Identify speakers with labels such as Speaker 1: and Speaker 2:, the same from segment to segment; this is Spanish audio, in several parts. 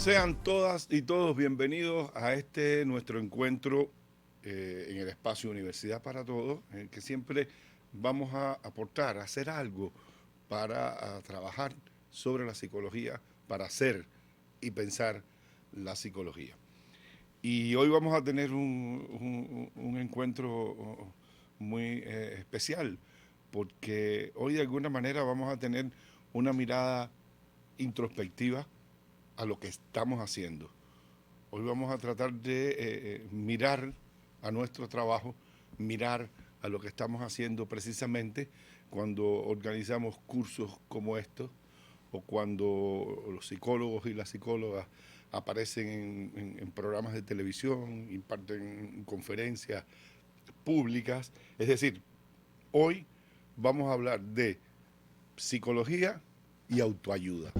Speaker 1: Sean todas y todos bienvenidos a este nuestro encuentro en el espacio Universidad para Todos, en el que siempre vamos a aportar, a hacer algo para trabajar sobre la psicología, para hacer y pensar la psicología. Y hoy vamos a tener un encuentro muy especial, porque hoy de alguna manera vamos a tener una mirada introspectiva a lo que estamos haciendo. Hoy vamos a tratar de mirar a nuestro trabajo, mirar a lo que estamos haciendo precisamente cuando organizamos cursos como estos o cuando los psicólogos y las psicólogas aparecen en programas de televisión, imparten conferencias públicas. Es decir, hoy vamos a hablar de psicología y autoayuda.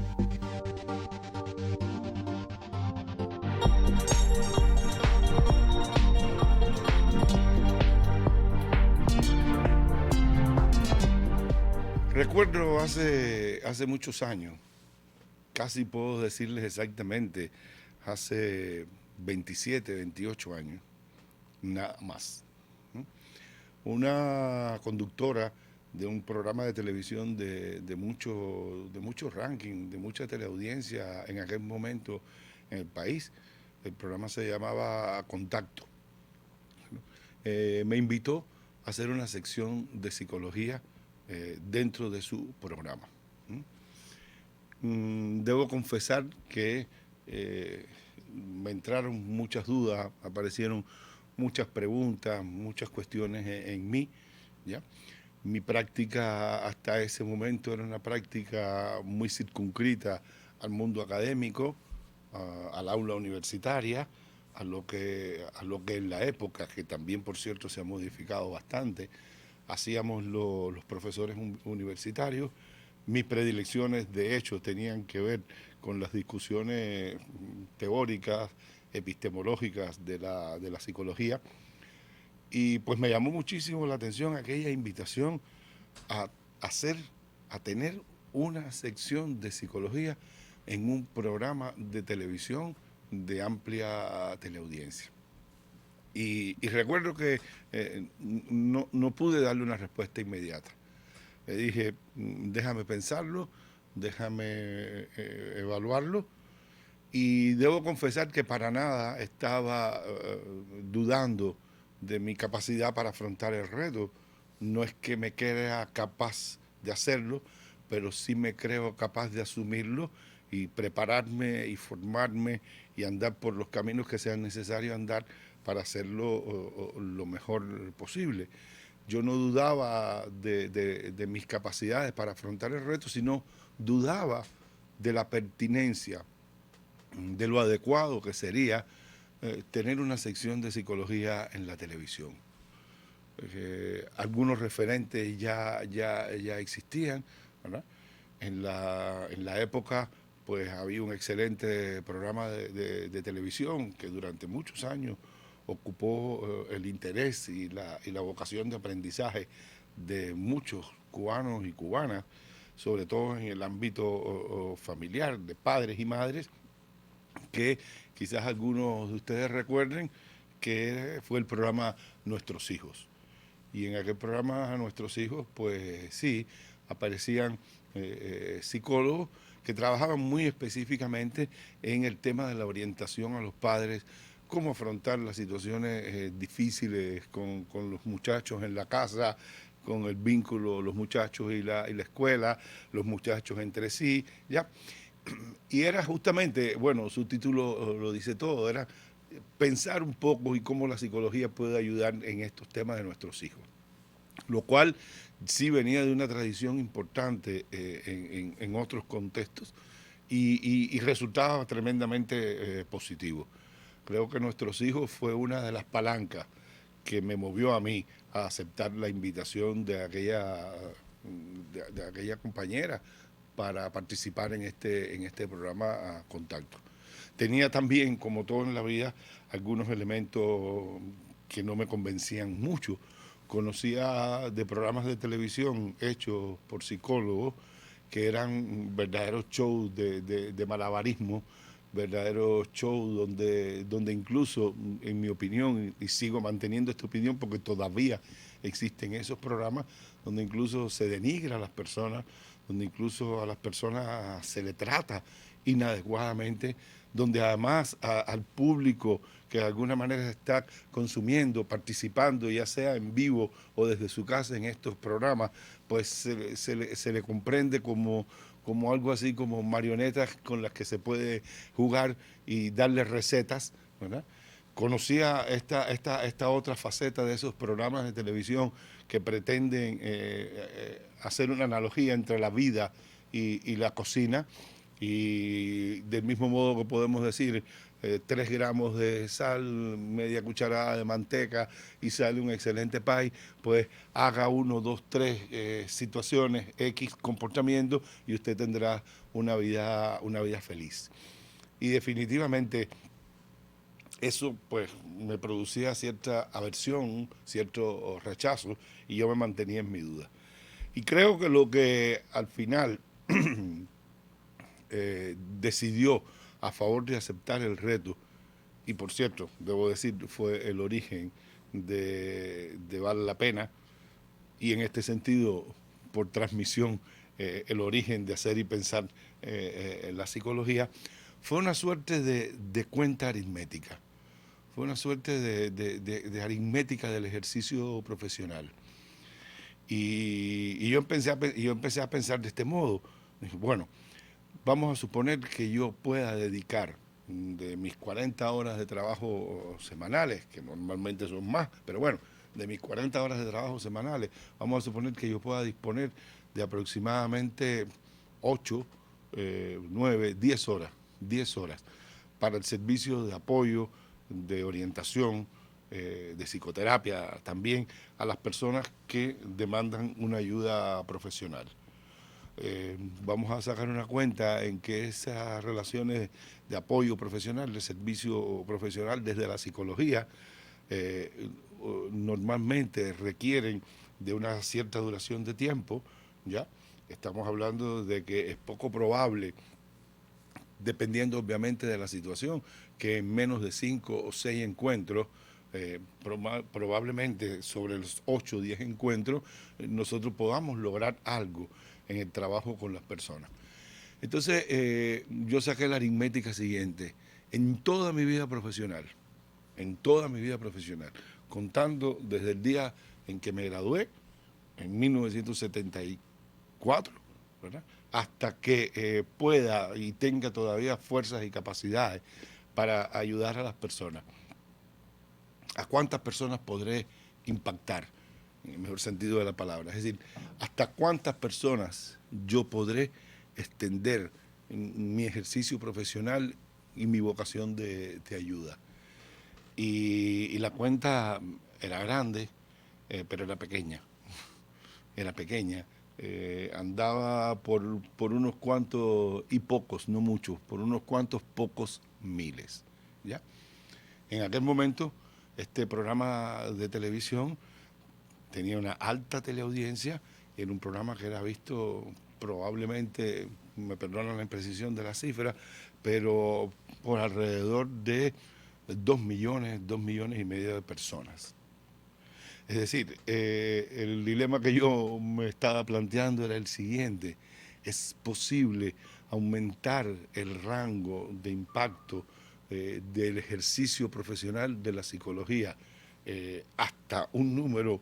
Speaker 1: Recuerdo hace muchos años, casi puedo decirles exactamente, hace 27, 28 años, nada más. Una conductora de un programa de televisión de mucho ranking, de mucha teleaudiencia en aquel momento en el país. El programa se llamaba Contacto. Me invitó a hacer una sección de psicología dentro de su programa. Debo confesar que me entraron muchas dudas, aparecieron muchas preguntas, muchas cuestiones en mí, ¿ya? Mi práctica hasta ese momento era una práctica muy circunscrita al mundo académico, al aula universitaria, a lo que en la época, que también por cierto se ha modificado bastante, hacíamos los profesores universitarios. Mis predilecciones, de hecho, tenían que ver con las discusiones teóricas, epistemológicas de la psicología. Y pues me llamó muchísimo la atención aquella invitación a hacer, a tener una sección de psicología en un programa de televisión de amplia teleaudiencia. Y recuerdo que no pude darle una respuesta inmediata. Le dije, déjame pensarlo, déjame evaluarlo. Y debo confesar que para nada estaba dudando de mi capacidad para afrontar el reto. No es que me crea capaz de hacerlo, pero sí me creo capaz de asumirlo y prepararme y formarme y andar por los caminos que sean necesarios andar para hacerlo lo mejor posible. Yo no dudaba de mis capacidades para afrontar el reto, sino dudaba de la pertinencia, de lo adecuado que sería tener una sección de psicología en la televisión. Algunos referentes ya existían, ¿verdad? En la época pues había un excelente programa de televisión que durante muchos años ocupó el interés y la vocación de aprendizaje de muchos cubanos y cubanas, sobre todo en el ámbito familiar, de padres y madres, que quizás algunos de ustedes recuerden que fue el programa Nuestros Hijos. Y en aquel programa a Nuestros Hijos, pues sí, aparecían psicólogos que trabajaban muy específicamente en el tema de la orientación a los padres, cómo afrontar las situaciones difíciles con los muchachos en la casa, con el vínculo, los muchachos y la escuela, los muchachos entre sí, ¿ya? Y era justamente, bueno, su título lo dice todo, era pensar un poco y cómo la psicología puede ayudar en estos temas de nuestros hijos. Lo cual sí venía de una tradición importante en otros contextos y resultaba tremendamente positivo. Creo que Nuestros Hijos fue una de las palancas que me movió a mí a aceptar la invitación de aquella compañera para participar en este programa a Contacto. Tenía también, como todo en la vida, algunos elementos que no me convencían mucho. Conocía de programas de televisión hechos por psicólogos que eran verdaderos shows de malabarismo, verdaderos shows donde incluso, en mi opinión, y sigo manteniendo esta opinión porque todavía existen esos programas, donde incluso se denigra a las personas, donde incluso a las personas se le trata inadecuadamente, donde además al público que de alguna manera está consumiendo, participando, ya sea en vivo o desde su casa en estos programas, pues se le comprende como algo así como marionetas con las que se puede jugar y darle recetas, ¿verdad? Conocía esta otra faceta de esos programas de televisión que pretenden hacer una analogía entre la vida y la cocina, y del mismo modo que podemos decir 3 gramos de sal, media cucharada de manteca y sale un excelente pie, pues haga 1, 2, 3 situaciones, X comportamiento y usted tendrá una vida feliz. Y definitivamente eso pues me producía cierta aversión, cierto rechazo, y yo me mantenía en mi duda. Y creo que lo que al final decidió a favor de aceptar el reto, y por cierto, debo decir, fue el origen de Vale la Pena, y en este sentido, por transmisión, el origen de hacer y pensar en la psicología, fue una suerte de cuenta aritmética, fue una suerte de aritmética del ejercicio profesional. Y yo empecé a pensar de este modo. Dije, bueno, vamos a suponer que yo pueda dedicar de mis 40 horas de trabajo semanales, que normalmente son más, pero bueno, de mis 40 horas de trabajo semanales, vamos a suponer que yo pueda disponer de aproximadamente 8, 9, 10 horas para el servicio de apoyo, de orientación, de psicoterapia también a las personas que demandan una ayuda profesional. Vamos a sacar una cuenta en que esas relaciones de apoyo profesional, de servicio profesional desde la psicología, normalmente requieren de una cierta duración de tiempo, ¿ya? Estamos hablando de que es poco probable, dependiendo obviamente de la situación, que en menos de 5 o 6 encuentros, probablemente sobre los 8 o 10 encuentros, nosotros podamos lograr algo en el trabajo con las personas. Entonces, yo saqué la aritmética siguiente. En toda mi vida profesional, contando desde el día en que me gradué, en 1974, ¿verdad? Hasta que pueda y tenga todavía fuerzas y capacidades para ayudar a las personas. ¿A cuántas personas podré impactar, en el mejor sentido de la palabra? Es decir, ¿hasta cuántas personas yo podré extender en mi ejercicio profesional y mi vocación de ayuda? Y la cuenta era grande, pero era pequeña. Era pequeña. Andaba por unos cuantos y pocos, no muchos, por unos cuantos pocos miles. ¿Ya? En aquel momento, este programa de televisión tenía una alta teleaudiencia, era un programa que era visto probablemente, me perdonan la imprecisión de la cifra, pero por alrededor de 2 millones y medio de personas. Es decir, el dilema que yo me estaba planteando era el siguiente: ¿es posible aumentar el rango de impacto del ejercicio profesional de la psicología hasta un número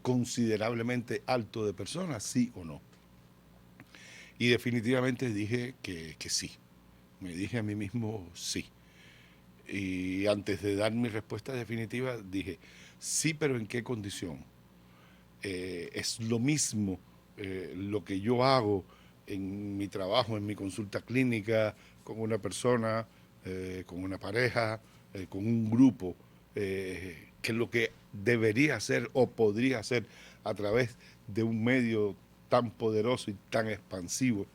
Speaker 1: considerablemente alto de personas, sí o no? Y definitivamente dije que sí. Me dije a mí mismo sí. Y antes de dar mi respuesta definitiva dije, sí, pero ¿en qué condición? Es lo mismo lo que yo hago en mi trabajo, en mi consulta clínica, con una persona, con una pareja, con un grupo, que es lo que debería hacer o podría hacer a través de un medio tan poderoso y tan expansivo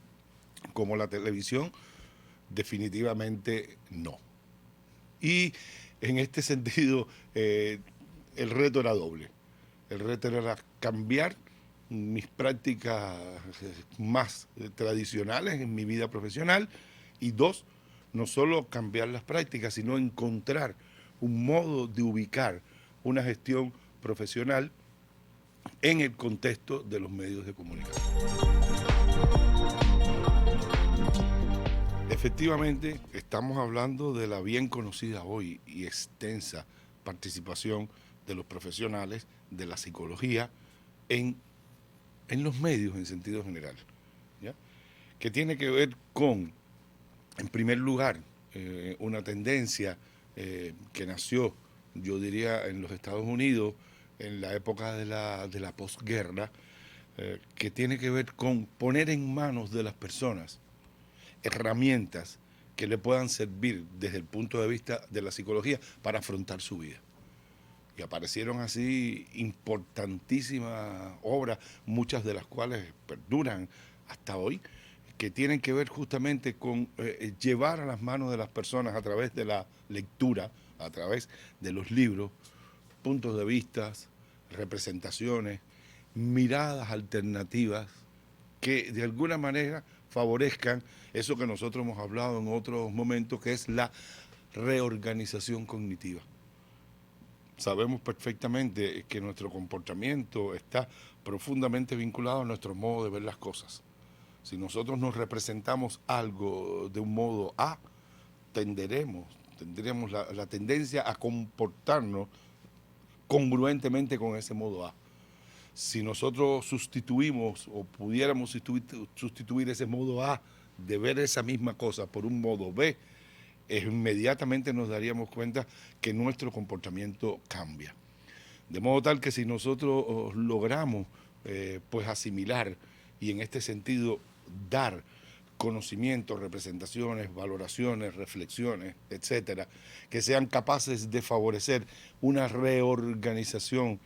Speaker 1: como la televisión. Definitivamente no. Y en este sentido, el reto era doble. El reto era cambiar mis prácticas más tradicionales en mi vida profesional, y dos, no solo cambiar las prácticas, sino encontrar un modo de ubicar una gestión profesional en el contexto de los medios de comunicación. Efectivamente, estamos hablando de la bien conocida hoy y extensa participación de los profesionales de la psicología en los medios en sentido general, ¿ya? Que tiene que ver con, en primer lugar, una tendencia que nació, yo diría, en los Estados Unidos en la época de la posguerra, que tiene que ver con poner en manos de las personas herramientas que le puedan servir desde el punto de vista de la psicología para afrontar su vida. Y aparecieron así importantísimas obras, muchas de las cuales perduran hasta hoy, que tienen que ver justamente con llevar a las manos de las personas a través de la lectura, a través de los libros, puntos de vista, representaciones, miradas alternativas que de alguna manera favorezcan eso que nosotros hemos hablado en otros momentos, que es la reorganización cognitiva. Sabemos perfectamente que nuestro comportamiento está profundamente vinculado a nuestro modo de ver las cosas. Si nosotros nos representamos algo de un modo A, tendremos la tendencia a comportarnos congruentemente con ese modo A. Si nosotros sustituimos o pudiéramos sustituir ese modo A de ver esa misma cosa por un modo B, inmediatamente nos daríamos cuenta que nuestro comportamiento cambia. De modo tal que si nosotros logramos pues asimilar y en este sentido dar conocimientos, representaciones, valoraciones, reflexiones, etcétera, que sean capaces de favorecer una reorganización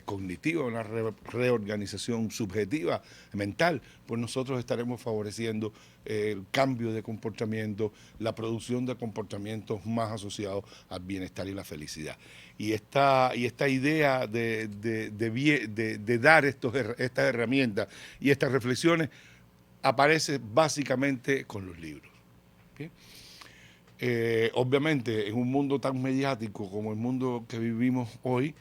Speaker 1: cognitiva, una reorganización subjetiva, mental, pues nosotros estaremos favoreciendo el cambio de comportamiento, la producción de comportamientos más asociados al bienestar y la felicidad. Y esta idea de dar estas herramientas y estas reflexiones aparece básicamente con los libros. ¿Bien? Obviamente, en un mundo tan mediático como el mundo que vivimos hoy,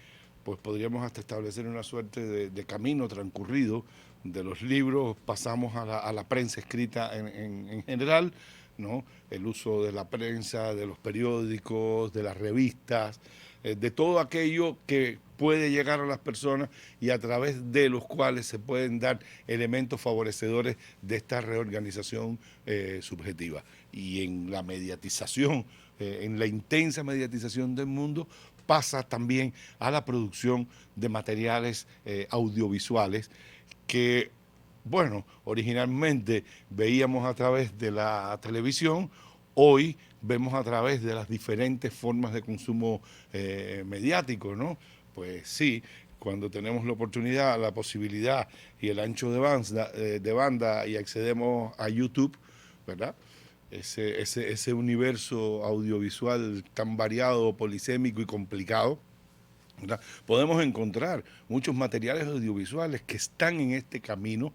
Speaker 1: pues podríamos hasta establecer una suerte de camino transcurrido. De los libros pasamos a la prensa escrita en general, ¿no? El uso de la prensa, de los periódicos, de las revistas, de todo aquello que puede llegar a las personas y a través de los cuales se pueden dar elementos favorecedores de esta reorganización subjetiva. Y en la mediatización, en la intensa mediatización del mundo, pasa también a la producción de materiales audiovisuales que, bueno, originalmente veíamos a través de la televisión, hoy vemos a través de las diferentes formas de consumo mediático, ¿no? Pues sí, cuando tenemos la oportunidad, la posibilidad y el ancho de banda y accedemos a YouTube, ¿verdad? Ese universo audiovisual tan variado, polisémico y complicado, ¿verdad? Podemos encontrar muchos materiales audiovisuales que están en este camino,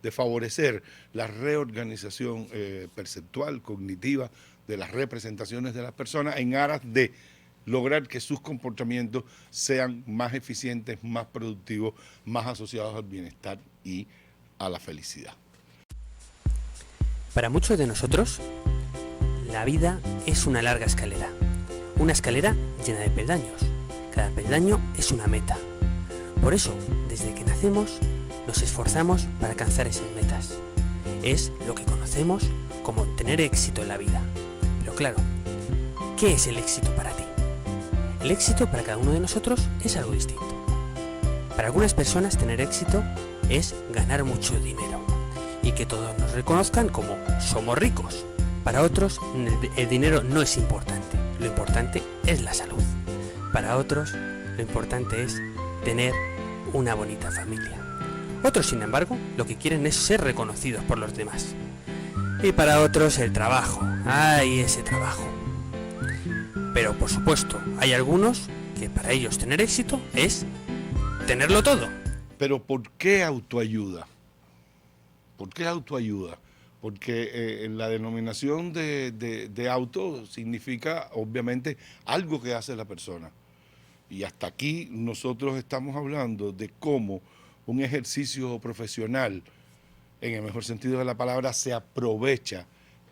Speaker 1: de favorecer la reorganización perceptual, cognitiva de las representaciones de las personas en aras de lograr que sus comportamientos sean más eficientes, más productivos, más asociados al bienestar y a la felicidad.
Speaker 2: Para muchos de nosotros, la vida es una larga escalera. Una escalera llena de peldaños. Cada peldaño es una meta. Por eso, desde que nacemos, nos esforzamos para alcanzar esas metas. Es lo que conocemos como tener éxito en la vida. Pero claro, ¿qué es el éxito para ti? El éxito para cada uno de nosotros es algo distinto. Para algunas personas tener éxito es ganar mucho dinero y que todos nos reconozcan como somos ricos. Para otros, el dinero no es importante. Lo importante es la salud. Para otros, lo importante es tener una bonita familia. Otros, sin embargo, lo que quieren es ser reconocidos por los demás. Y para otros, el trabajo. ¡Ay, ese trabajo! Pero, por supuesto, hay algunos que para ellos tener éxito es tenerlo todo.
Speaker 1: Pero ¿por qué autoayuda? ¿Por qué autoayuda? porque la denominación de auto significa obviamente algo que hace la persona. Y hasta aquí nosotros estamos hablando de cómo un ejercicio profesional, en el mejor sentido de la palabra, se aprovecha,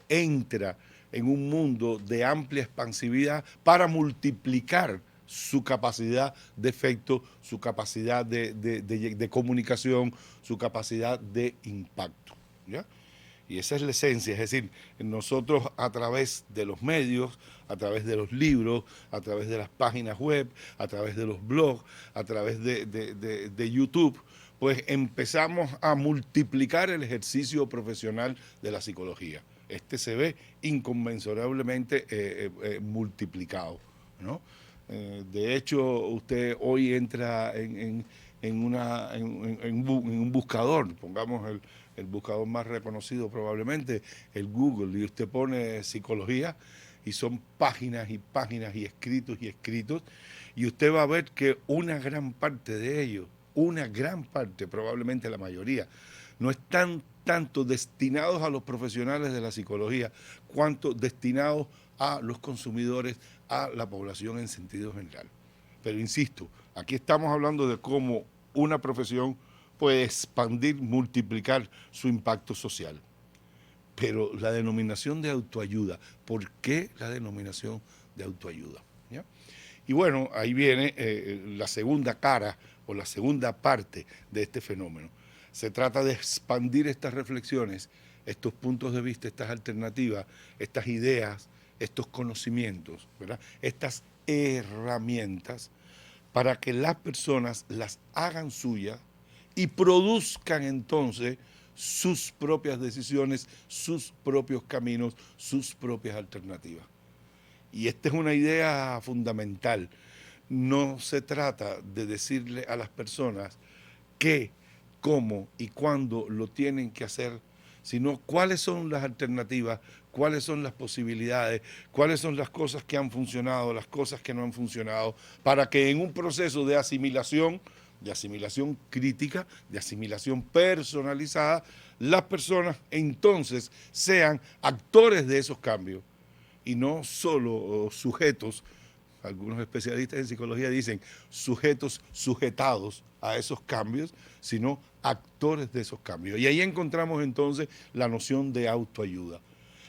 Speaker 1: entra en un mundo de amplia expansividad para multiplicar su capacidad de efecto, su capacidad de comunicación, su capacidad de impacto, ¿ya? Y esa es la esencia, es decir, nosotros a través de los medios, a través de los libros, a través de las páginas web, a través de los blogs, a través de YouTube, pues empezamos a multiplicar el ejercicio profesional de la psicología. Este se ve inconmensurablemente multiplicado, ¿no? De hecho, usted hoy entra en un buscador, pongamos el buscador más reconocido probablemente, el Google, y usted pone psicología y son páginas y páginas y escritos, y usted va a ver que una gran parte de ellos, una gran parte, probablemente la mayoría, no están tanto destinados a los profesionales de la psicología, cuanto destinados a los consumidores, a la población en sentido general. Pero insisto, aquí estamos hablando de cómo una profesión puede expandir, multiplicar su impacto social. Pero la denominación de autoayuda, ¿por qué la denominación de autoayuda? ¿Ya? Y bueno, ahí viene la segunda cara o la segunda parte de este fenómeno. Se trata de expandir estas reflexiones, estos puntos de vista, estas alternativas, estas ideas, estos conocimientos, ¿verdad? Estas herramientas para que las personas las hagan suyas y produzcan entonces sus propias decisiones, sus propios caminos, sus propias alternativas. Y esta es una idea fundamental. No se trata de decirle a las personas qué, cómo y cuándo lo tienen que hacer, sino cuáles son las alternativas, cuáles son las posibilidades, cuáles son las cosas que han funcionado, las cosas que no han funcionado, para que en un proceso de asimilación crítica, de asimilación personalizada, las personas entonces sean actores de esos cambios y no solo sujetos. Algunos especialistas en psicología dicen sujetos sujetados a esos cambios, sino actores de esos cambios. Y ahí encontramos entonces la noción de autoayuda.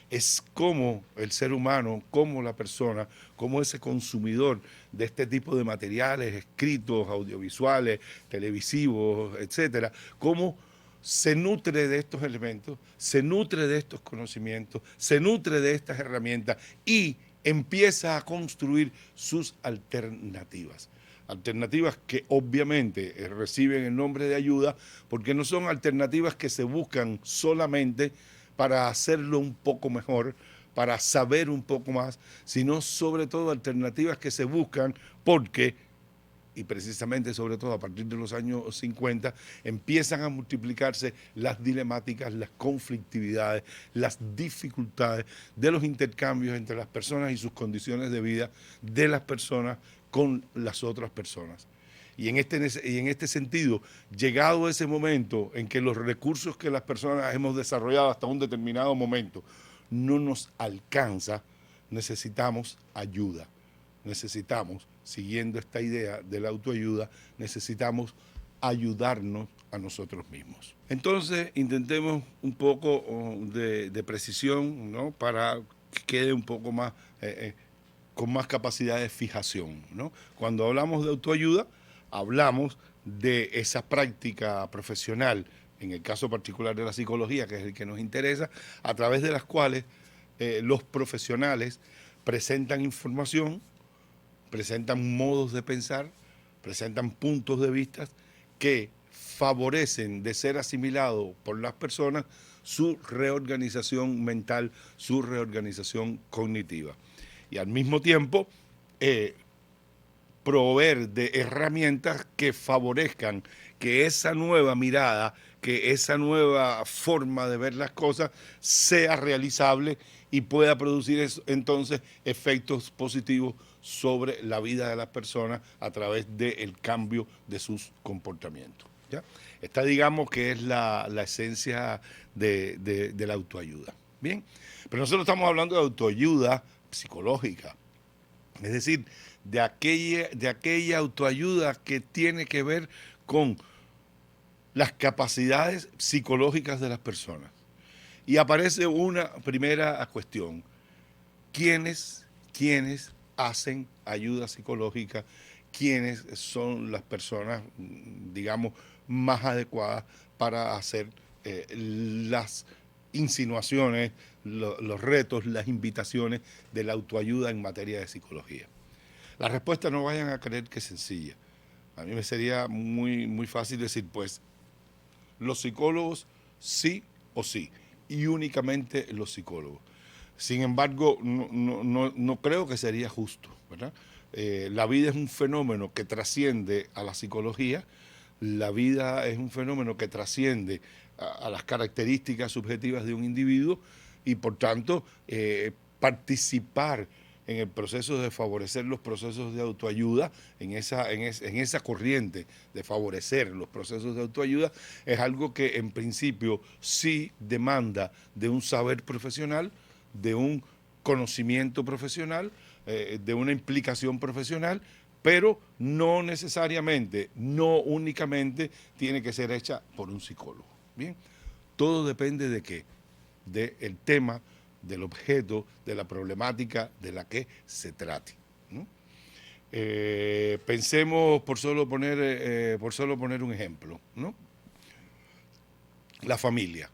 Speaker 1: Es como el ser humano, como la persona, como ese consumidor de este tipo de materiales escritos, audiovisuales, televisivos, etcétera, cómo se nutre de estos elementos, se nutre de estos conocimientos, se nutre de estas herramientas y empieza a construir sus alternativas. Alternativas que obviamente reciben el nombre de ayuda porque no son alternativas que se buscan solamente para hacerlo un poco mejor, para saber un poco más, sino sobre todo alternativas que se buscan porque, y precisamente sobre todo a partir de los años 50, empiezan a multiplicarse las dilemáticas, las conflictividades, las dificultades de los intercambios entre las personas y sus condiciones de vida de las personas con las otras personas. Y en este sentido, llegado ese momento en que los recursos que las personas hemos desarrollado hasta un determinado momento no nos alcanza, necesitamos ayuda. Necesitamos, siguiendo esta idea de la autoayuda, necesitamos ayudarnos a nosotros mismos. Entonces, intentemos un poco de precisión, ¿no? Para que quede un poco más, con más capacidad de fijación, ¿no? Cuando hablamos de autoayuda, hablamos de esa práctica profesional, en el caso particular de la psicología, que es el que nos interesa, a través de las cuales los profesionales presentan información, presentan modos de pensar, presentan puntos de vista que favorecen, de ser asimilado por las personas, su reorganización mental, su reorganización cognitiva. Y al mismo tiempo, proveer de herramientas que favorezcan que esa nueva mirada, que esa nueva forma de ver las cosas sea realizable y pueda producir entonces efectos positivos sobre la vida de las personas a través del cambio de sus comportamientos. ¿ya? Esta, digamos, que es la esencia de la autoayuda. Bien, pero nosotros estamos hablando de autoayuda psicológica, es decir, de aquella autoayuda que tiene que ver con las capacidades psicológicas de las personas. Y aparece una primera cuestión: ¿quiénes hacen ayuda psicológica? ¿Quiénes son las personas, digamos, más adecuadas para hacer las insinuaciones, los retos, las invitaciones de la autoayuda en materia de psicología? La respuesta, no vayan a creer que es sencilla. A mí me sería muy fácil decir, pues, los psicólogos sí o sí, y únicamente los psicólogos. Sin embargo, no creo que sería justo, ¿verdad? La vida es un fenómeno que trasciende a la psicología, la vida es un fenómeno que trasciende a las características subjetivas de un individuo y, por tanto, participar en el proceso de favorecer los procesos de autoayuda, en esa corriente de favorecer los procesos de autoayuda, es algo que en principio sí demanda de un saber profesional, de un conocimiento profesional, de una implicación profesional, pero no necesariamente, no únicamente tiene que ser hecha por un psicólogo. Bien, todo depende de qué, del tema, del objeto, de la problemática de la que se trate, ¿no? Pensemos, por solo poner un ejemplo, ¿no? La familia.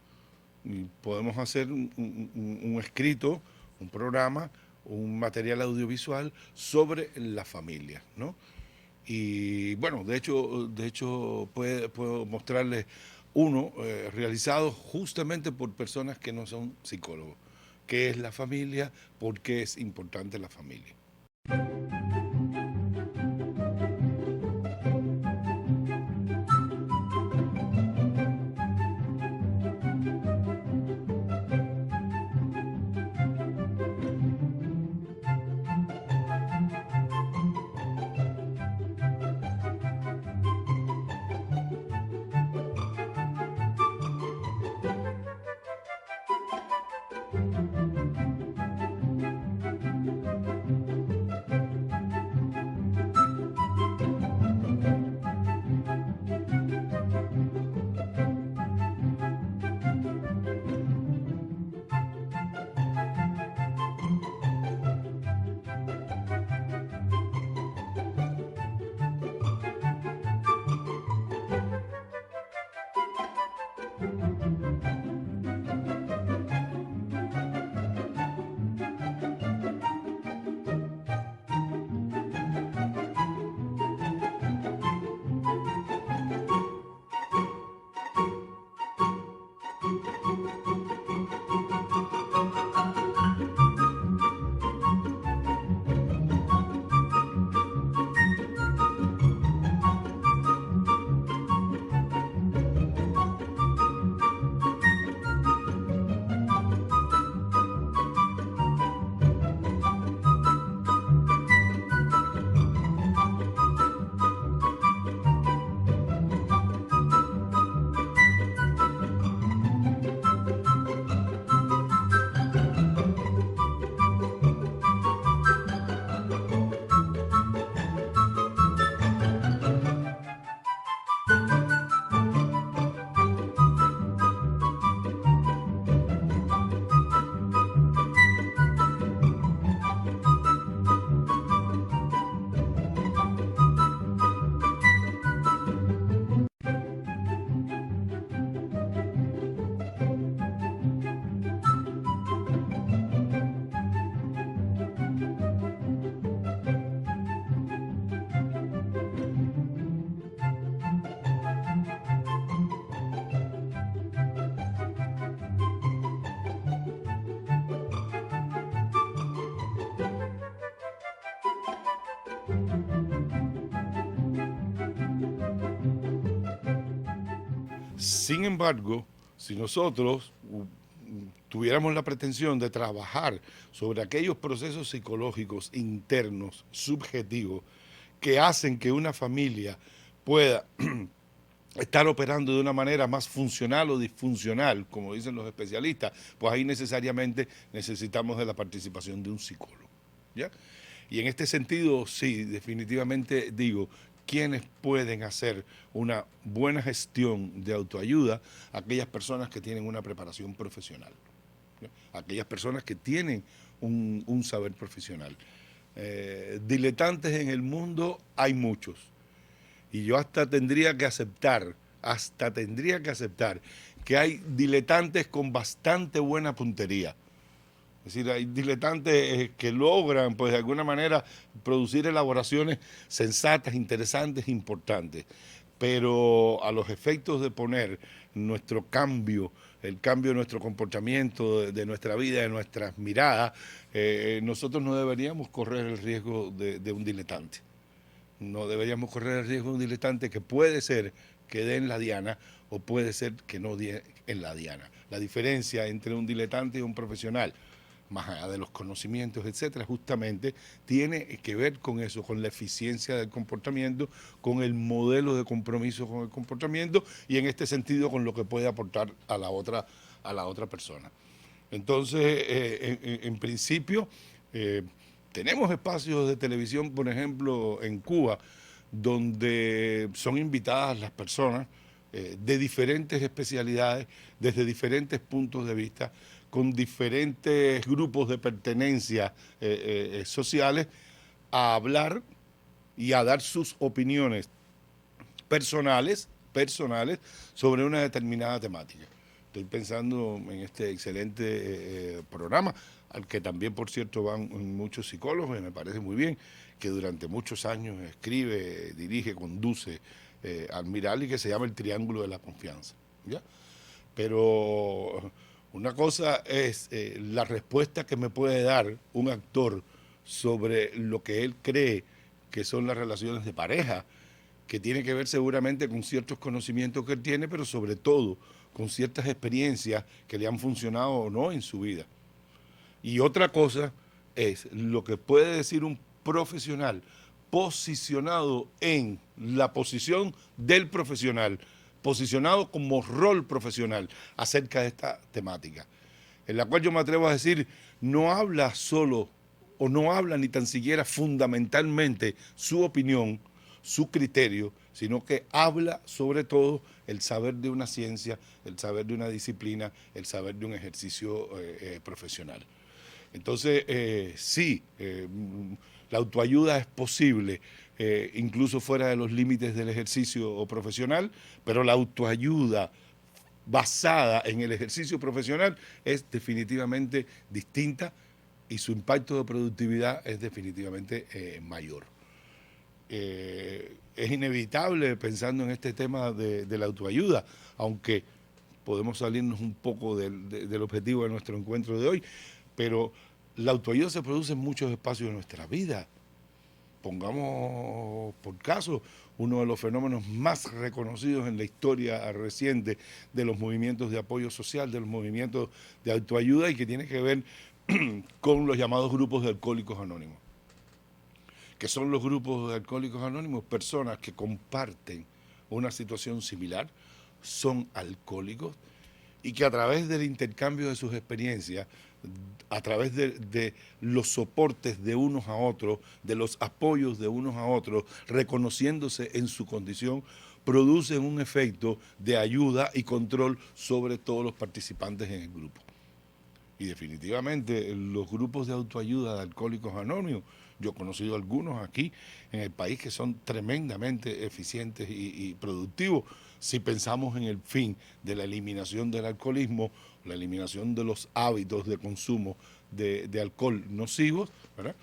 Speaker 1: Podemos hacer un escrito, un programa, un material audiovisual sobre la familia, ¿no? Y bueno, de hecho puedo mostrarles uno realizado justamente por personas que no son psicólogos. ¿Qué es la familia? ¿Por qué es importante la familia? Sin embargo, si nosotros tuviéramos la pretensión de trabajar sobre aquellos procesos psicológicos internos, subjetivos, que hacen que una familia pueda estar operando de una manera más funcional o disfuncional, como dicen los especialistas, pues ahí necesariamente necesitamos de la participación de un psicólogo, ¿ya? Y en este sentido, sí, definitivamente digo, ¿quiénes pueden hacer una buena gestión de autoayuda? Aquellas personas que tienen una preparación profesional, ¿ya? Aquellas personas que tienen un saber profesional. Diletantes en el mundo hay muchos. Y yo hasta tendría que aceptar que hay diletantes con bastante buena puntería. Es decir, hay diletantes que logran, pues de alguna manera, producir elaboraciones sensatas, interesantes, importantes. Pero a los efectos de poner nuestro cambio, el cambio de nuestro comportamiento, de nuestra vida, de nuestras miradas, nosotros no deberíamos correr el riesgo de un diletante. No deberíamos correr el riesgo de un diletante que puede ser que dé en la diana o puede ser que no dé en la diana. La diferencia entre un diletante y un profesional, más allá de los conocimientos, etcétera, justamente tiene que ver con eso, con la eficiencia del comportamiento, con el modelo de compromiso con el comportamiento y en este sentido con lo que puede aportar a la otra persona. Entonces, en principio, tenemos espacios de televisión, por ejemplo, en Cuba, donde son invitadas las personas de diferentes especialidades, desde diferentes puntos de vista, con diferentes grupos de pertenencia sociales, a hablar y a dar sus opiniones personales sobre una determinada temática. Estoy pensando en este excelente programa, al que también, por cierto, van muchos psicólogos, y me parece muy bien, que durante muchos años escribe, dirige, conduce Almiral, y que se llama El Triángulo de la Confianza, ¿ya? Pero una cosa es la respuesta que me puede dar un actor sobre lo que él cree que son las relaciones de pareja, que tiene que ver seguramente con ciertos conocimientos que él tiene, pero sobre todo con ciertas experiencias que le han funcionado o no en su vida. Y otra cosa es lo que puede decir un profesional posicionado en la posición del profesional, posicionado como rol profesional acerca de esta temática, en la cual yo me atrevo a decir, no habla solo o no habla ni tan siquiera fundamentalmente su opinión, su criterio, sino que habla sobre todo el saber de una ciencia, el saber de una disciplina, el saber de un ejercicio profesional. Entonces, sí, la autoayuda es posible, incluso fuera de los límites del ejercicio profesional, pero la autoayuda basada en el ejercicio profesional es definitivamente distinta y su impacto de productividad es definitivamente mayor. Es inevitable, pensando en este tema de la autoayuda, aunque podemos salirnos un poco del objetivo de nuestro encuentro de hoy, pero la autoayuda se produce en muchos espacios de nuestra vida. Pongamos por caso uno de los fenómenos más reconocidos en la historia reciente de los movimientos de apoyo social, de los movimientos de autoayuda, y que tiene que ver con los llamados grupos de alcohólicos anónimos. ¿Qué son los grupos de alcohólicos anónimos? Personas que comparten una situación similar, son alcohólicos, y que a través del intercambio de sus experiencias, a través de los soportes de unos a otros, de los apoyos de unos a otros, reconociéndose en su condición, producen un efecto de ayuda y control sobre todos los participantes en el grupo. Y definitivamente los grupos de autoayuda de alcohólicos anónimos, yo he conocido algunos aquí en el país que son tremendamente eficientes y productivos, si pensamos en el fin de la eliminación del alcoholismo, la eliminación de los hábitos de consumo de alcohol nocivos, ¿verdad?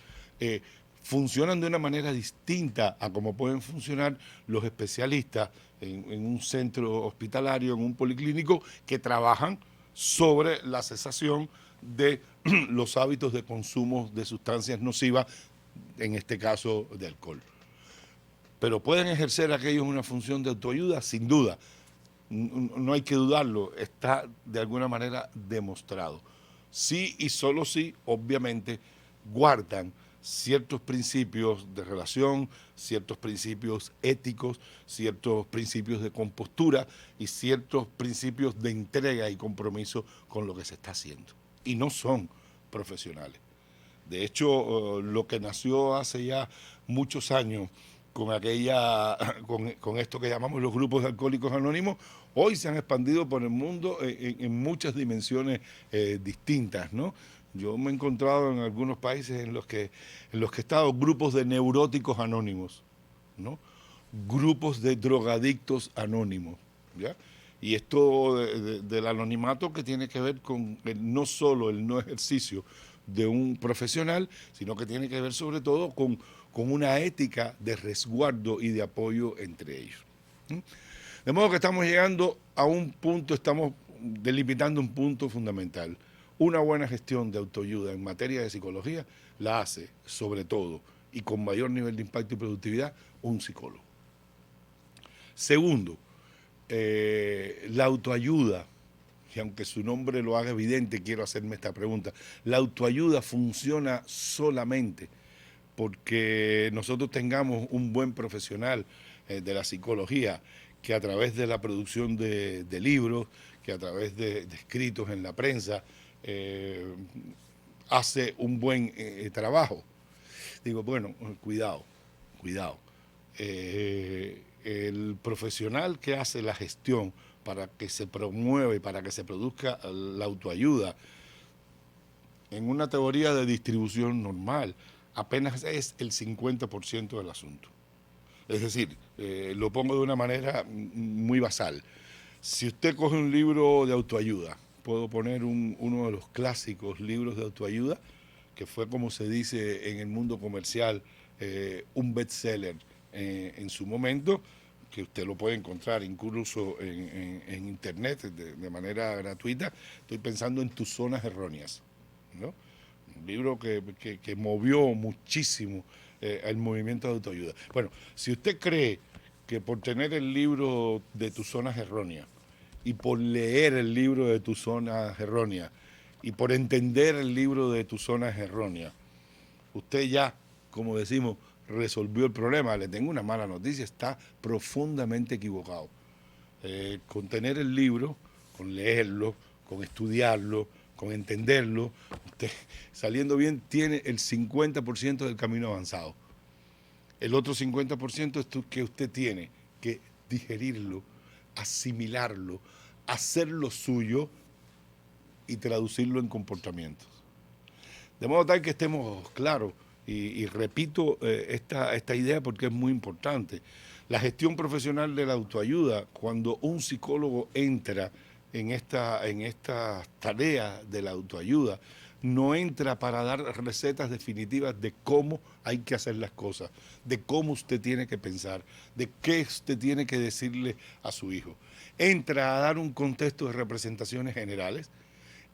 Speaker 1: Funcionan de una manera distinta a como pueden funcionar los especialistas en un centro hospitalario, en un policlínico, que trabajan sobre la cesación de los hábitos de consumo de sustancias nocivas, en este caso de alcohol. Pero ¿pueden ejercer aquellos una función de autoayuda? Sin duda, no hay que dudarlo, está de alguna manera demostrado. Sí y solo sí, obviamente, guardan ciertos principios de relación, ciertos principios éticos, ciertos principios de compostura y ciertos principios de entrega y compromiso con lo que se está haciendo. Y no son profesionales. De hecho, lo que nació hace ya muchos años con esto que llamamos los grupos de alcohólicos anónimos, hoy se han expandido por el mundo en muchas dimensiones distintas, ¿no? Yo me he encontrado en algunos países en los que he estado grupos de neuróticos anónimos, ¿no? Grupos de drogadictos anónimos, ¿ya? Y esto del anonimato que tiene que ver con no solo el no ejercicio de un profesional, sino que tiene que ver sobre todo con una ética de resguardo y de apoyo entre ellos. De modo que estamos llegando a un punto, estamos delimitando un punto fundamental. Una buena gestión de autoayuda en materia de psicología la hace, sobre todo, y con mayor nivel de impacto y productividad, un psicólogo. Segundo, la autoayuda, y aunque su nombre lo haga evidente, quiero hacerme esta pregunta. La autoayuda funciona solamente porque nosotros tengamos un buen profesional de la psicología que a través de la producción de libros, que a través de escritos en la prensa, hace un buen trabajo. Digo, bueno, cuidado. El profesional que hace la gestión para que se promueva y para que se produzca la autoayuda en una teoría de distribución normal, apenas es el 50% del asunto. Es decir, lo pongo de una manera muy basal. Si usted coge un libro de autoayuda, puedo poner uno de los clásicos libros de autoayuda, que fue, como se dice en el mundo comercial, un bestseller en su momento, que usted lo puede encontrar incluso en internet de manera gratuita. Estoy pensando en Tus zonas erróneas, ¿no? Un libro que movió muchísimo el movimiento de autoayuda. Bueno, si usted cree que por tener el libro de Tus zonas erróneas y por leer el libro de Tus zonas erróneas y por entender el libro de Tus zonas erróneas, usted ya, como decimos, resolvió el problema, le tengo una mala noticia, está profundamente equivocado. Con tener el libro, con leerlo, con estudiarlo, con entenderlo, usted, saliendo bien, tiene el 50% del camino avanzado. El otro 50% es que usted tiene que digerirlo, asimilarlo, hacerlo suyo y traducirlo en comportamientos. De modo tal que estemos claros. Y repito esta idea porque es muy importante. La gestión profesional de la autoayuda, cuando un psicólogo entra en esta tarea de la autoayuda, no entra para dar recetas definitivas de cómo hay que hacer las cosas, de cómo usted tiene que pensar, de qué usted tiene que decirle a su hijo. Entra a dar un contexto de representaciones generales,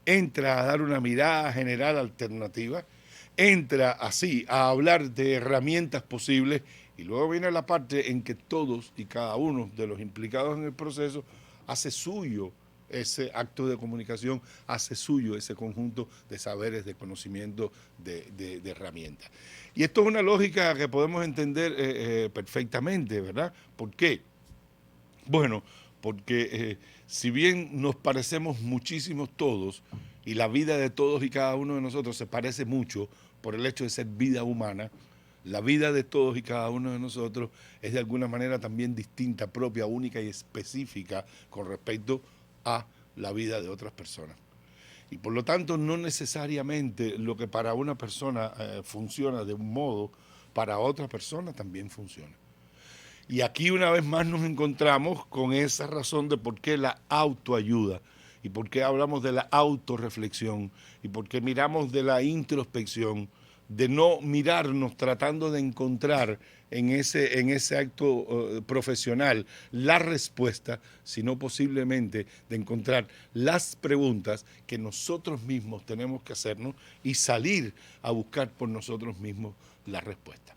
Speaker 1: entra a dar una mirada general alternativa, entra así a hablar de herramientas posibles y luego viene la parte en que todos y cada uno de los implicados en el proceso hace suyo ese acto de comunicación, hace suyo ese conjunto de saberes, de conocimiento, de herramientas. Y esto es una lógica que podemos entender perfectamente, ¿verdad? ¿Por qué? Bueno, porque si bien nos parecemos muchísimos todos y la vida de todos y cada uno de nosotros se parece mucho por el hecho de ser vida humana, la vida de todos y cada uno de nosotros es de alguna manera también distinta, propia, única y específica con respecto a la vida de otras personas. Y por lo tanto no necesariamente lo que para una persona funciona de un modo, para otra persona también funciona. Y aquí una vez más nos encontramos con esa razón de por qué la autoayuda y por qué hablamos de la autorreflexión y por qué miramos de la introspección, de no mirarnos tratando de encontrar en ese acto profesional la respuesta, sino posiblemente de encontrar las preguntas que nosotros mismos tenemos que hacernos y salir a buscar por nosotros mismos la respuesta.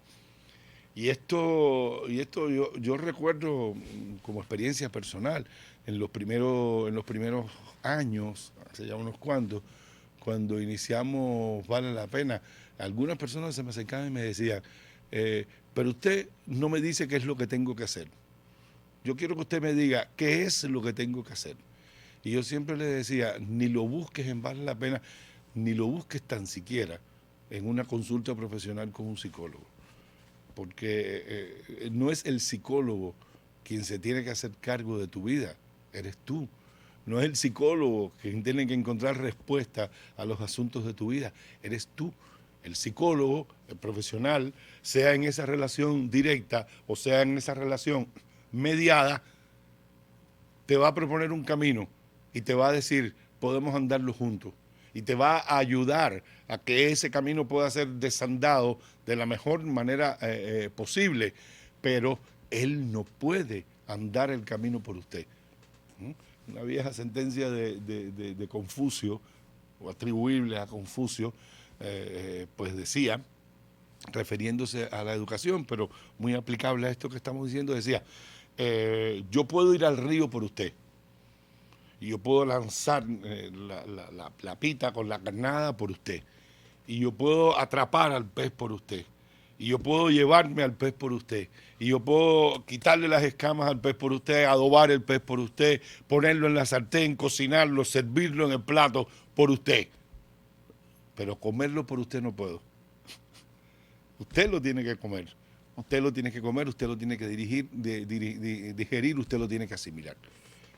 Speaker 1: Y esto yo recuerdo como experiencia personal en los primeros años, hace ya unos cuantos, cuando iniciamos Vale la Pena, algunas personas se me acercaban y me decían, pero usted no me dice qué es lo que tengo que hacer. Yo quiero que usted me diga qué es lo que tengo que hacer. Y yo siempre le decía, ni lo busques en Vale la Pena, ni lo busques tan siquiera en una consulta profesional con un psicólogo. Porque no es el psicólogo quien se tiene que hacer cargo de tu vida, eres tú. No es el psicólogo quien tiene que encontrar respuesta a los asuntos de tu vida, eres tú. El psicólogo, el profesional, sea en esa relación directa o sea en esa relación mediada, te va a proponer un camino y te va a decir, podemos andarlo juntos. Y te va a ayudar a que ese camino pueda ser desandado de la mejor manera posible, pero él no puede andar el camino por usted. Una vieja sentencia de Confucio, o atribuible a Confucio, pues decía, refiriéndose a la educación, pero muy aplicable a esto que estamos diciendo, decía, yo puedo ir al río por usted, y yo puedo lanzar la pita con la carnada por usted, y yo puedo atrapar al pez por usted, y yo puedo llevarme al pez por usted, y yo puedo quitarle las escamas al pez por usted, adobar el pez por usted, ponerlo en la sartén, cocinarlo, servirlo en el plato por usted, pero comerlo por usted no puedo. Usted lo tiene que comer, usted lo tiene que comer, usted lo tiene que digerir, usted lo tiene que asimilar.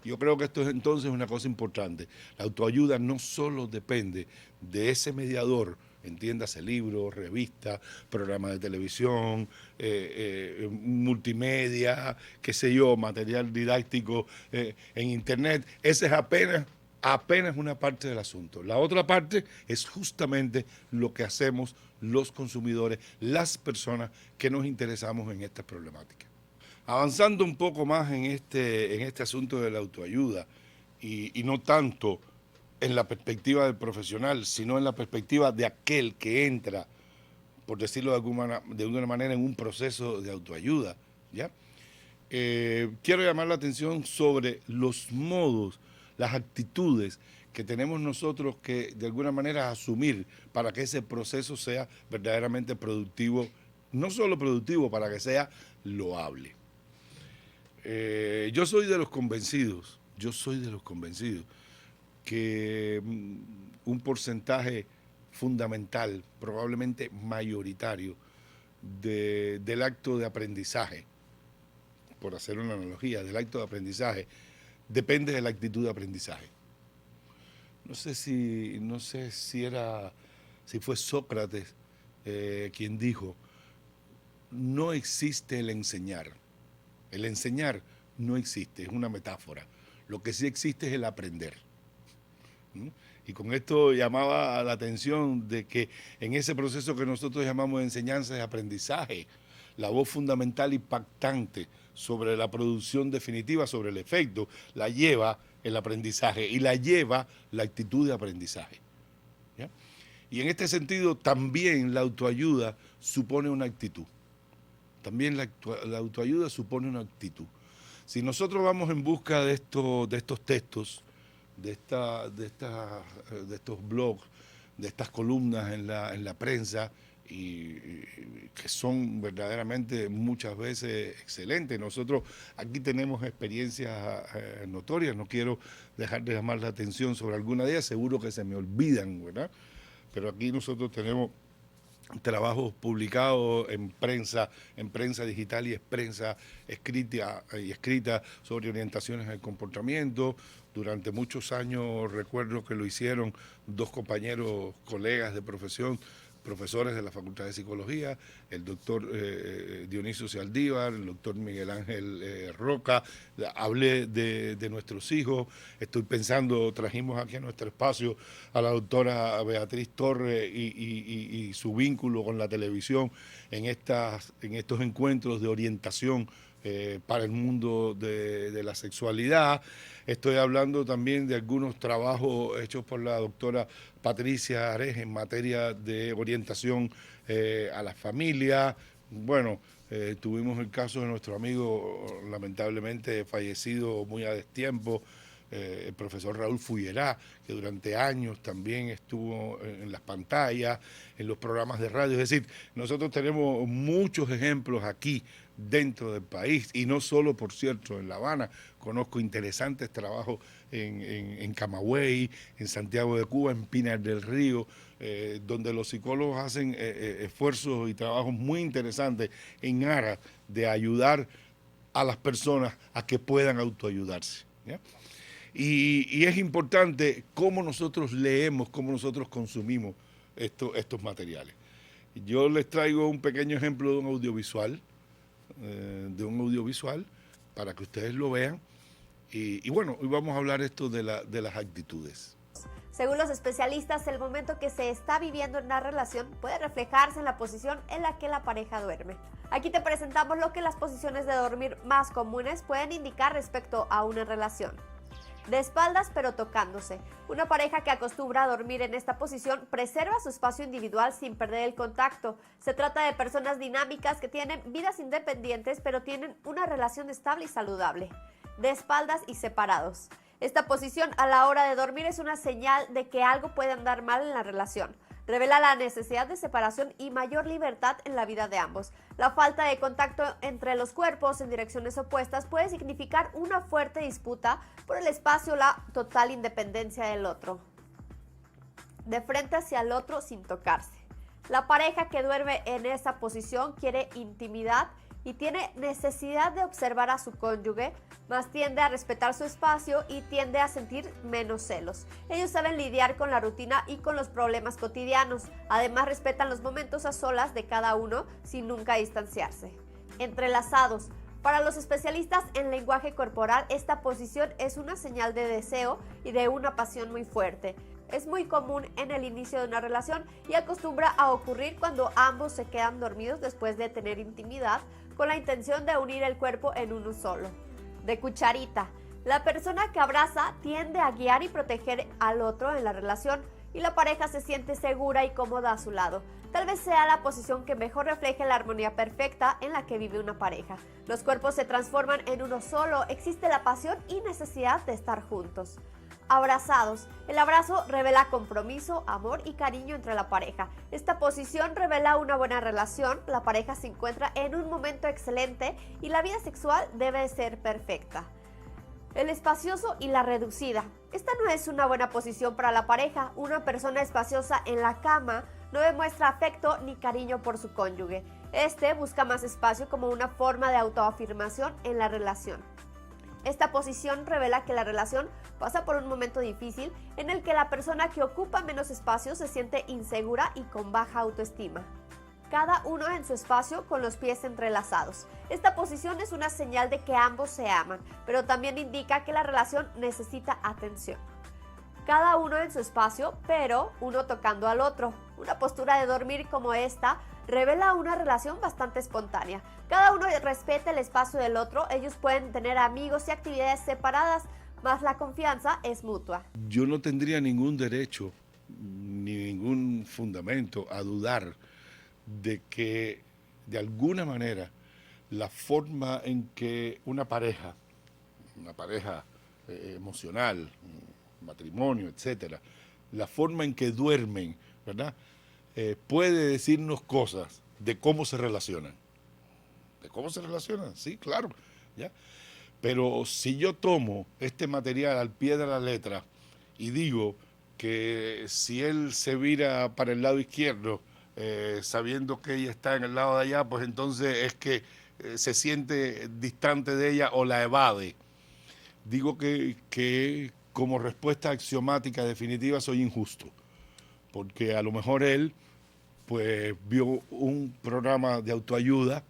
Speaker 1: Yo creo que esto es entonces una cosa importante. La autoayuda no solo depende de ese mediador, entiéndase libros, revistas, programas de televisión, multimedia, qué sé yo, material didáctico en internet. Ese es apenas una parte del asunto. La otra parte es justamente lo que hacemos los consumidores, las personas que nos interesamos en estas problemáticas. Avanzando un poco más en este asunto de la autoayuda y no tanto en la perspectiva del profesional, sino en la perspectiva de aquel que entra, por decirlo de alguna manera, en un proceso de autoayuda, ¿ya? Quiero llamar la atención sobre los modos, las actitudes que tenemos nosotros que de alguna manera asumir para que ese proceso sea verdaderamente productivo, no solo productivo, para que sea loable. Yo soy de los convencidos que un porcentaje fundamental, probablemente mayoritario, del acto de aprendizaje, por hacer una analogía, del acto de aprendizaje, depende de la actitud de aprendizaje. No sé si fue Sócrates quien dijo, no existe el enseñar. El enseñar no existe, es una metáfora. Lo que sí existe es el aprender. Y con esto llamaba la atención de que en ese proceso que nosotros llamamos de enseñanza y aprendizaje, la voz fundamental impactante sobre la producción definitiva, sobre el efecto, la lleva el aprendizaje y la lleva la actitud de aprendizaje. ¿Ya? Y en este sentido también la autoayuda supone una actitud. También la autoayuda supone una actitud. Si nosotros vamos en busca de estos textos, de estos blogs, de estas columnas en la prensa, y que son verdaderamente muchas veces excelentes. Nosotros aquí tenemos experiencias notorias, no quiero dejar de llamar la atención sobre alguna de ellas, seguro que se me olvidan, ¿verdad? Pero aquí nosotros tenemos trabajos publicados en prensa digital y en prensa escrita sobre orientaciones al comportamiento. Durante muchos años recuerdo que lo hicieron dos compañeros, colegas de profesión, profesores de la Facultad de Psicología, el doctor Dionisio Saldívar, el doctor Miguel Ángel Roca. Hablé de nuestros hijos, estoy pensando, trajimos aquí a nuestro espacio a la doctora Beatriz Torres y su vínculo con la televisión en estos encuentros de orientación para el mundo de la sexualidad. Estoy hablando también de algunos trabajos hechos por la doctora Patricia Arej en materia de orientación a la familia. Bueno, tuvimos el caso de nuestro amigo lamentablemente fallecido muy a destiempo, el profesor Raúl Fullerá, que durante años también estuvo en las pantallas, en los programas de radio. Es decir, nosotros tenemos muchos ejemplos aquí dentro del país, y no solo, por cierto, en La Habana. Conozco interesantes trabajos en Camagüey, en Santiago de Cuba, en Pinar del Río, donde los psicólogos hacen esfuerzos y trabajos muy interesantes en aras de ayudar a las personas a que puedan autoayudarse, ¿ya? Y es importante cómo nosotros leemos, cómo nosotros consumimos estos materiales. Yo les traigo un pequeño ejemplo de un audiovisual, para que ustedes lo vean. Y bueno, hoy vamos a hablar esto de las actitudes.
Speaker 3: Según los especialistas, el momento que se está viviendo en la relación puede reflejarse en la posición en la que la pareja duerme. Aquí te presentamos lo que las posiciones de dormir más comunes pueden indicar respecto a una relación. De espaldas pero tocándose. Una pareja que acostumbra a dormir en esta posición preserva su espacio individual sin perder el contacto. Se trata de personas dinámicas que tienen vidas independientes pero tienen una relación estable y saludable. De espaldas y separados. Esta posición a la hora de dormir es una señal de que algo puede andar mal en la relación. Revela la necesidad de separación y mayor libertad en la vida de ambos. La falta de contacto entre los cuerpos en direcciones opuestas puede significar una fuerte disputa por el espacio o la total independencia del otro. De frente hacia el otro sin tocarse. La pareja que duerme en esa posición quiere intimidad y tiene necesidad de observar a su cónyuge, más tiende a respetar su espacio y tiende a sentir menos celos. Ellos saben lidiar con la rutina y con los problemas cotidianos. Además, respetan los momentos a solas de cada uno sin nunca distanciarse. Entrelazados. Para los especialistas en lenguaje corporal, esta posición es una señal de deseo y de una pasión muy fuerte. Es muy común en el inicio de una relación y acostumbra a ocurrir cuando ambos se quedan dormidos después de tener intimidad, con la intención de unir el cuerpo en uno solo. De cucharita. La persona que abraza tiende a guiar y proteger al otro en la relación y la pareja se siente segura y cómoda a su lado. Tal vez sea la posición que mejor refleje la armonía perfecta en la que vive una pareja. Los cuerpos se transforman en uno solo, existe la pasión y necesidad de estar juntos. Abrazados. El abrazo revela compromiso, amor y cariño entre la pareja. Esta posición revela una buena relación, la pareja se encuentra en un momento excelente y la vida sexual debe ser perfecta. El espacioso y la reducida. Esta no es una buena posición para la pareja. Una persona espaciosa en la cama no demuestra afecto ni cariño por su cónyuge. Este busca más espacio como una forma de autoafirmación en la relación. Esta posición revela que la relación pasa por un momento difícil en el que la persona que ocupa menos espacio se siente insegura y con baja autoestima. Cada uno en su espacio con los pies entrelazados. Esta posición es una señal de que ambos se aman, pero también indica que la relación necesita atención. Cada uno en su espacio, pero uno tocando al otro. Una postura de dormir como esta revela una relación bastante espontánea. Cada uno respeta el espacio del otro, ellos pueden tener amigos y actividades separadas, mas la confianza es mutua.
Speaker 1: Yo no tendría ningún derecho ni ningún fundamento a dudar de que de alguna manera la forma en que una pareja emocional, matrimonio, etcétera, la forma en que duermen, ¿verdad? Puede decirnos cosas de cómo se relacionan. ¿De cómo se relacionan? Sí, claro, ¿ya? Pero si yo tomo este material al pie de la letra y digo que si él se vira para el lado izquierdo, sabiendo que ella está en el lado de allá, pues entonces es que se siente distante de ella o la evade. Digo que como respuesta axiomática definitiva soy injusto, porque a lo mejor él pues vio un programa de autoayuda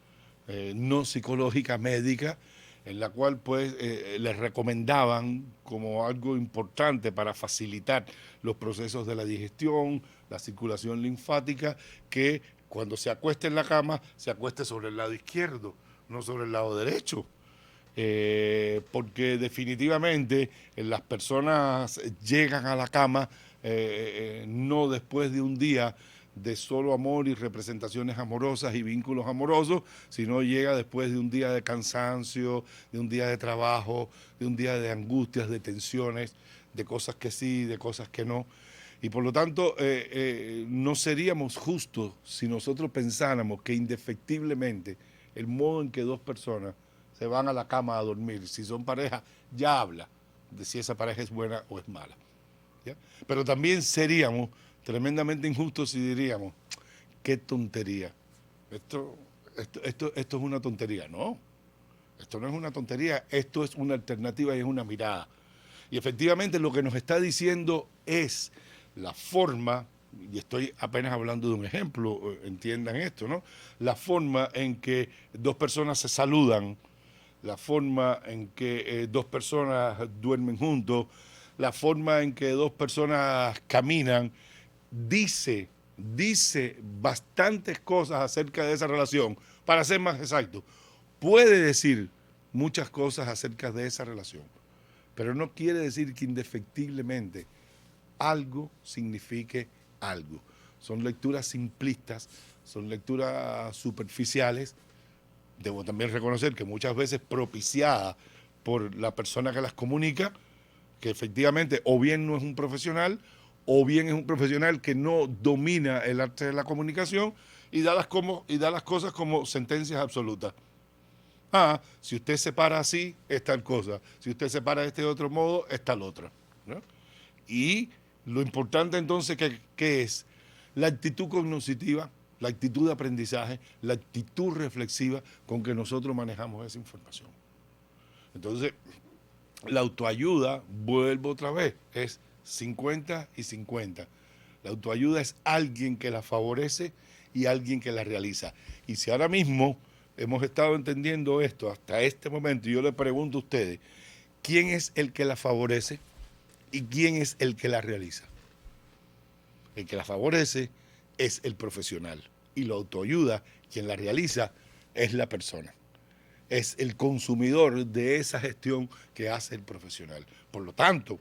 Speaker 1: no psicológica, médica, en la cual pues les recomendaban como algo importante para facilitar los procesos de la digestión, la circulación linfática, que cuando se acueste en la cama, se acueste sobre el lado izquierdo, no sobre el lado derecho. Porque definitivamente las personas llegan a la cama no después de un día de solo amor y representaciones amorosas y vínculos amorosos, sino llega después de un día de cansancio, de un día de trabajo, de un día de angustias, de tensiones, de cosas que sí, de cosas que no. Y por lo tanto, no seríamos justos si nosotros pensáramos que indefectiblemente el modo en que dos personas se van a la cama a dormir, si son pareja, ya habla de si esa pareja es buena o es mala, ¿ya? Pero también seríamos tremendamente injustos si diríamos, qué tontería, esto es una tontería. No, esto no es una tontería, esto es una alternativa y es una mirada. Y efectivamente lo que nos está diciendo es la forma, y estoy apenas hablando de un ejemplo, entiendan esto, ¿no? La forma en que dos personas se saludan, la forma en que dos personas duermen juntos, la forma en que dos personas caminan, dice bastantes cosas acerca de esa relación. Para ser más exacto, puede decir muchas cosas acerca de esa relación, pero no quiere decir que indefectiblemente algo signifique algo. Son lecturas simplistas, son lecturas superficiales. Debo también reconocer que muchas veces propiciadas por la persona que las comunica, que efectivamente o bien no es un profesional, o bien es un profesional que no domina el arte de la comunicación y da las cosas como sentencias absolutas. Si usted se para así, es tal cosa. Si usted se para de este otro modo, es tal otra, ¿no? Y lo importante entonces que es la actitud cognitiva, la actitud de aprendizaje, la actitud reflexiva con que nosotros manejamos esa información. Entonces, la autoayuda, vuelvo otra vez, es 50 y 50. La autoayuda es alguien que la favorece y alguien que la realiza. Y si ahora mismo hemos estado entendiendo esto hasta este momento, y yo le pregunto a ustedes, ¿quién es el que la favorece y quién es el que la realiza? El que la favorece es el profesional y la autoayuda, quien la realiza, es la persona. Es el consumidor de esa gestión que hace el profesional. Por lo tanto,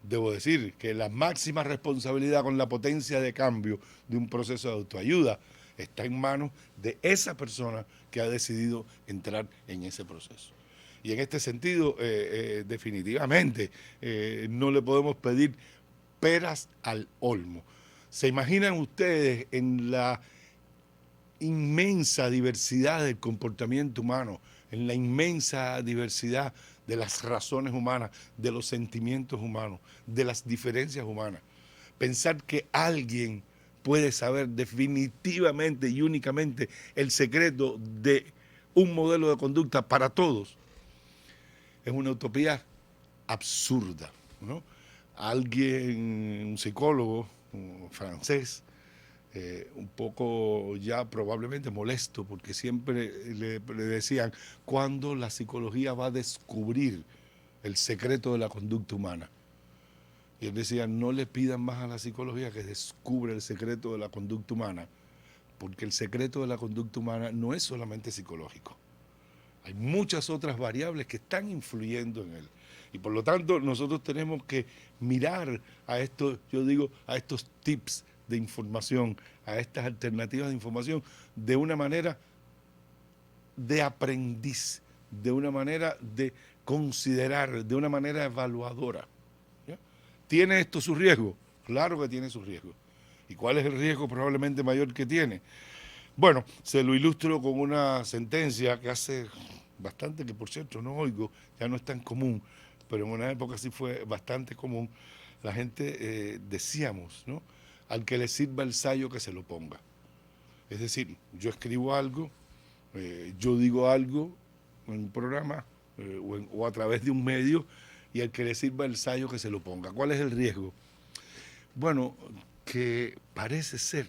Speaker 1: debo decir que la máxima responsabilidad con la potencia de cambio de un proceso de autoayuda está en manos de esa persona que ha decidido entrar en ese proceso. Y en este sentido, definitivamente, no le podemos pedir peras al olmo. ¿Se imaginan ustedes en la inmensa diversidad del comportamiento humano, en la inmensa diversidad de las razones humanas, de los sentimientos humanos, de las diferencias humanas? Pensar que alguien puede saber definitivamente y únicamente el secreto de un modelo de conducta para todos es una utopía absurda, ¿no? Alguien, un psicólogo francés, un poco ya probablemente molesto, porque siempre le decían, ¿cuándo la psicología va a descubrir el secreto de la conducta humana? Y él decía, no le pidan más a la psicología que descubra el secreto de la conducta humana, porque el secreto de la conducta humana no es solamente psicológico. Hay muchas otras variables que están influyendo en él. Y por lo tanto, nosotros tenemos que mirar a estos, yo digo, a estos tips de información, a estas alternativas de información, de una manera de aprendiz, de una manera de considerar, de una manera evaluadora. ¿Ya? ¿Tiene esto su riesgo? Claro que tiene su riesgo. ¿Y cuál es el riesgo probablemente mayor que tiene? Bueno, se lo ilustro con una sentencia que hace bastante, que por cierto no oigo, ya no es tan común, pero en una época sí fue bastante común. La gente decíamos, ¿no? Al que le sirva el sayo que se lo ponga. Es decir, yo escribo algo, yo digo algo en un programa o a través de un medio, y al que le sirva el sayo que se lo ponga. ¿Cuál es el riesgo? Bueno, que parece ser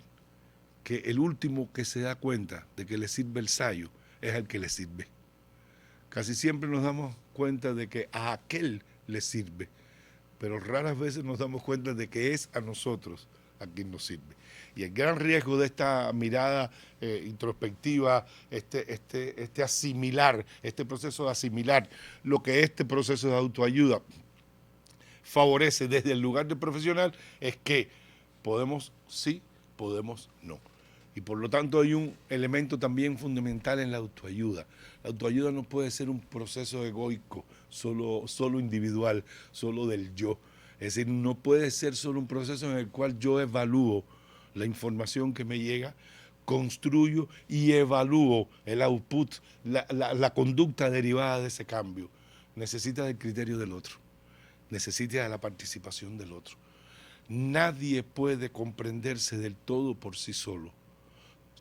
Speaker 1: que el último que se da cuenta de que le sirve el sayo es al que le sirve. Casi siempre nos damos cuenta de que a aquel le sirve, pero raras veces nos damos cuenta de que es a nosotros a quien nos sirve. Y el gran riesgo de esta mirada introspectiva, este asimilar, este proceso de asimilar lo que este proceso de autoayuda favorece desde el lugar del profesional, es que podemos, sí, podemos no. Y por lo tanto hay un elemento también fundamental en la autoayuda. La autoayuda no puede ser un proceso egoico, solo individual, solo del yo. Es decir, no puede ser solo un proceso en el cual yo evalúo la información que me llega, construyo y evalúo el output, la conducta derivada de ese cambio. Necesita del criterio del otro, necesita de la participación del otro. Nadie puede comprenderse del todo por sí solo.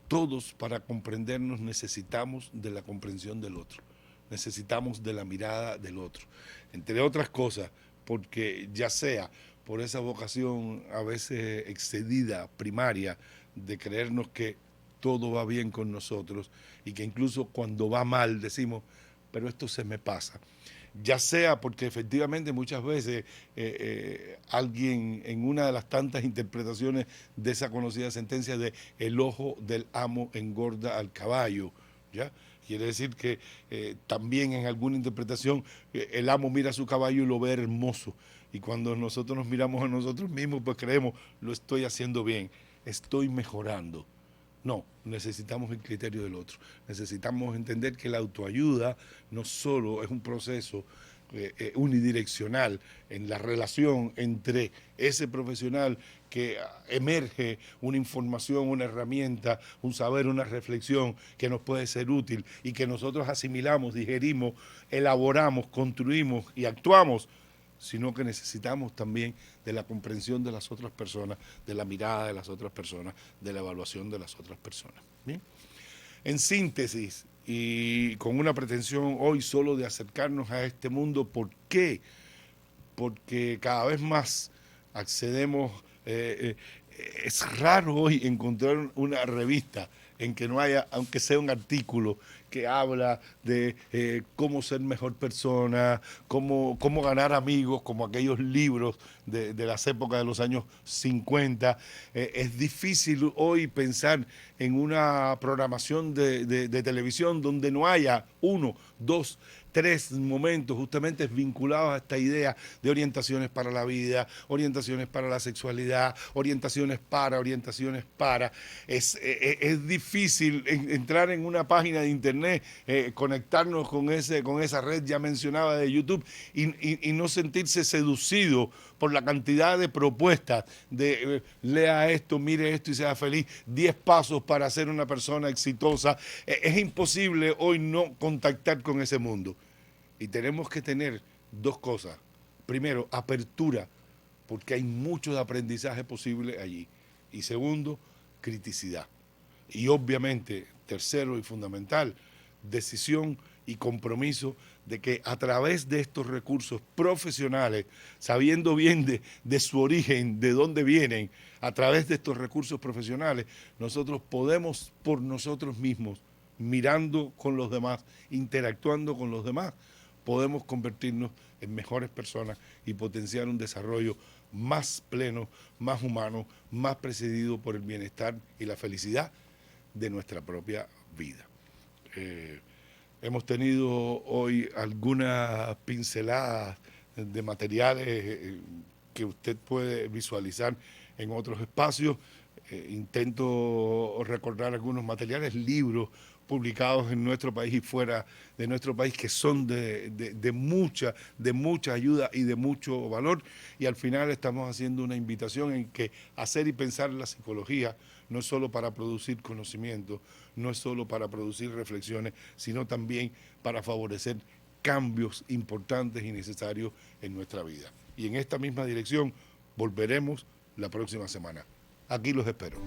Speaker 1: Todos, para comprendernos, necesitamos de la comprensión del otro, necesitamos de la mirada del otro, entre otras cosas, porque ya sea por esa vocación a veces excedida, primaria, de creernos que todo va bien con nosotros y que incluso cuando va mal decimos, pero esto se me pasa. Ya sea porque efectivamente muchas veces alguien en una de las tantas interpretaciones de esa conocida sentencia de el ojo del amo engorda al caballo, ¿ya? Quiere decir que también en alguna interpretación el amo mira a su caballo y lo ve hermoso. Y cuando nosotros nos miramos a nosotros mismos, pues creemos, lo estoy haciendo bien, estoy mejorando. No, necesitamos el criterio del otro. Necesitamos entender que la autoayuda no solo es un proceso unidireccional en la relación entre ese profesional que emerge una información, una herramienta, un saber, una reflexión que nos puede ser útil y que nosotros asimilamos, digerimos, elaboramos, construimos y actuamos, sino que necesitamos también de la comprensión de las otras personas, de la mirada de las otras personas, de la evaluación de las otras personas. ¿Bien? En síntesis, y con una pretensión hoy solo de acercarnos a este mundo, ¿por qué? Porque cada vez más accedemos, es raro hoy encontrar una revista en que no haya, aunque sea un artículo que habla de cómo ser mejor persona, cómo ganar amigos, como aquellos libros de las épocas de los años 50. Es difícil hoy pensar en una programación de televisión donde no haya 1, 2, 3 momentos justamente vinculados a esta idea de orientaciones para la vida, orientaciones para la sexualidad, orientaciones para. Es difícil entrar en una página de internet, conectarnos con esa red ya mencionada de YouTube y no sentirse seducido por la cantidad de propuestas de lea esto, mire esto y sea feliz, 10 pasos para ser una persona exitosa. Es imposible hoy no contactar con ese mundo. Y tenemos que tener 2 cosas. Primero, apertura, porque hay mucho de aprendizaje posible allí. Y segundo, criticidad. Y obviamente, tercero y fundamental, decisión y compromiso de que a través de estos recursos profesionales, sabiendo bien de su origen, de dónde vienen, a través de estos recursos profesionales, nosotros podemos por nosotros mismos, mirando con los demás, interactuando con los demás, podemos convertirnos en mejores personas y potenciar un desarrollo más pleno, más humano, más presidido por el bienestar y la felicidad de nuestra propia vida. Hemos tenido hoy algunas pinceladas de materiales que usted puede visualizar en otros espacios. Intento recordar algunos materiales, libros publicados en nuestro país y fuera de nuestro país que son de mucha ayuda y de mucho valor, y al final estamos haciendo una invitación en que hacer y pensar la psicología no es solo para producir conocimiento, no es solo para producir reflexiones, sino también para favorecer cambios importantes y necesarios en nuestra vida. Y en esta misma dirección volveremos la próxima semana. Aquí los espero.